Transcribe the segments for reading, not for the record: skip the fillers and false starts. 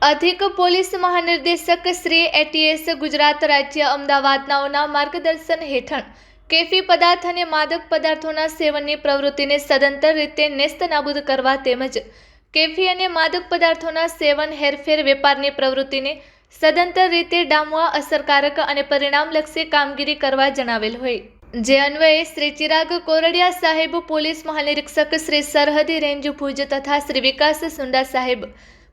અધિક પોલીસ મહાનિર્દેશક શ્રી એટીએસ ગુજરાત રાજ્ય અમદાવાદનાઓના માર્ગદર્શન હેઠળ કેફી પદાર્થ અને માદક પદાર્થોના સેવનની પ્રવૃત્તિને સદંતર રીતે નેસ્તનાબૂદ કરવા તેમજ કેફી અને માદક પદાર્થોના સેવન હેરફેર વેપારની પ્રવૃત્તિને સદંતર રીતે ડામવા અસરકારક અને પરિણામલક્ષી કામગીરી કરવા જણાવેલ હોય, જે અન્વયે શ્રી ચિરાગ કોરડિયા સાહેબ, પોલીસ મહાનિરીક્ષક શ્રી સરહદી રેન્જ ભુજ તથા શ્રી વિકાસ સુંડા સાહેબ,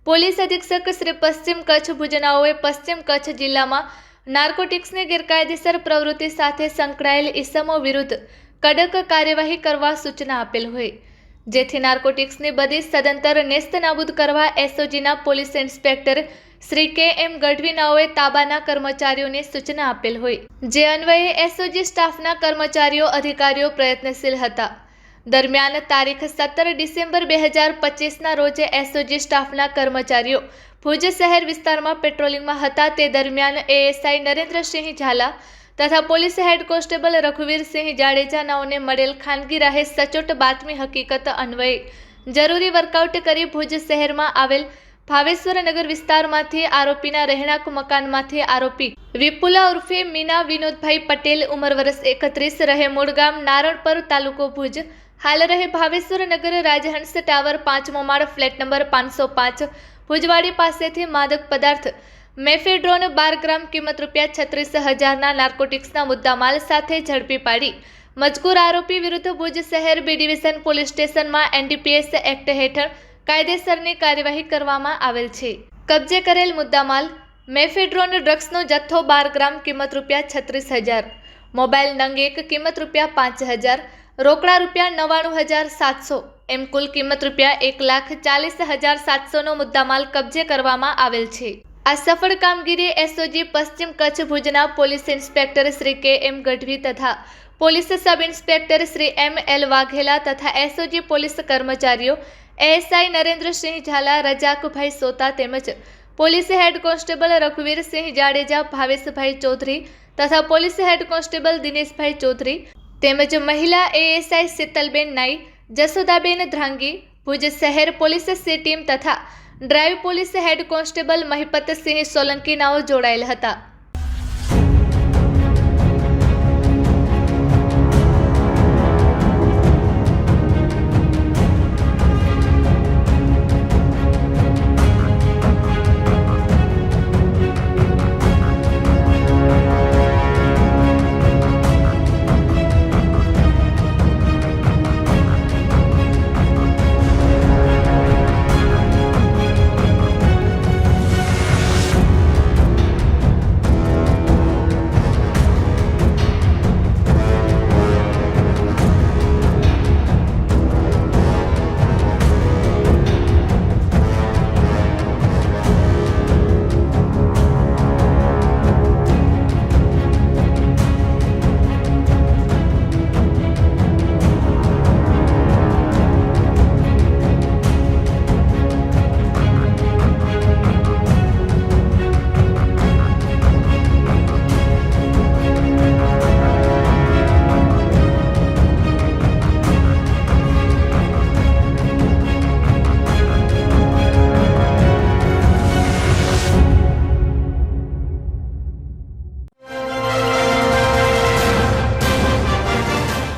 પોલીસ અધિક્ષક શ્રી પશ્ચિમ કચ્છ ભુજનાઓએ પશ્ચિમ કચ્છ જિલ્લામાં નાર્કોટિક્સની ગેરકાયદેસર પ્રવૃત્તિ સાથે સંકળાયેલ ઇસમો વિરુદ્ધ કડક કાર્યવાહી કરવા સૂચના આપેલ હોય, જેથી નાર્કોટિક્સની બધી સદંતર નેસ્તનાબૂદ કરવા એસઓજીના પોલીસ ઇન્સ્પેક્ટર શ્રી કે.એમ. ગઢવીનાઓએ તાબાના કર્મચારીઓને સૂચના આપેલ હોય, જે અન્વયે એસઓજી સ્ટાફના કર્મચારીઓ અધિકારીઓ પ્રયત્નશીલ હતા. દરમિયાન તારીખ 17 ડિસેમ્બર 2025ના રોજ એસઓજી સ્ટાફના કર્મચારીઓ ભુજ શહેર વિસ્તારમાં પેટ્રોલિંગમાં હતા. તે દરમિયાન એએસઆઈ નરેન્દ્રસિંહ ઝાલા તથા પોલીસ હેડ કોન્સ્ટેબલ રઘુવીરસિંહ જાડેજાનાઓને મળેલ ખાનગી રાહે સચોટ બાતમી હકીકત અન્વયે જરૂરી વર્કઆઉટ કરી ભુજ શહેરમાં આવેલ ભાવેશ્વરનગર વિસ્તારમાંથી આરોપીના રહેણાંક મકાનમાંથી આરોપી વિપુલા ઉર્ફે મીના વિનોદભાઈ પટેલ, ઉંમર વર્ષ 31, રહે મૂળ ગામ નારણપર, તાલુકો ભુજ, હાલ રહે ભાવેશ્વરનગર, રાજહંસ ટાવર, 5મો માળ, ફ્લેટ નંબર 505, ભુજવાડી પાસેથી માદક પદાર્થ મેફેડ્રોન 12 ગ્રામ, કિંમત ₹36,000ના નાર્કોટિક્સના મુદ્દામાલ સાથે ઝડપી પાડી મજકૂર આરોપી વિરુદ્ધ ભુજ શહેર બી ડિવિઝન પોલીસ સ્ટેશનમાં એનડીપીએસ એક્ટ હેઠળ કાયદેસરની કાર્યવાહી કરવામાં આવેલ છે. કબજે કરેલ મુદ્દામાલ મેફેડ્રોન ડ્રગ્સનો જથ્થો 12 ગ્રામ, કિંમત ₹36,000, મોબાઈલ નંગ 1, કિંમત ₹5,000, રોકડા ₹99,700, એમ કુલ કિંમત ₹1,40,700નો મુદ્દામાલ કબજે કરવામાં આવેલ છે. આ સફળ કામગીરી એસઓજી પશ્ચિમ કચ્છ ભુજના police inspector Shri K M. Gadhvi તથા police sub inspector Shri M L. Vaghela તથા એસઓજી પોલીસ કર્મચારીઓ એએસઆઈ નરેન્દ્રસિંહ ઝાલા, રજાકભાઈ સોતા તેમજ police head constable Raghuvirsinh Jadeja, Bhaveshbhai Chaudhary તથા police head constable Dineshbhai Chaudhary તેમજ મહિલા એએસઆઈ શીતલબેન નાઈ, જસોદાબેન ધ્રાંગી, ભુજ શહેર પોલીસ સી ટીમ તથા drive police head constable Mahipatsinh સોલંકીનાઓ જોડાયેલ હતા.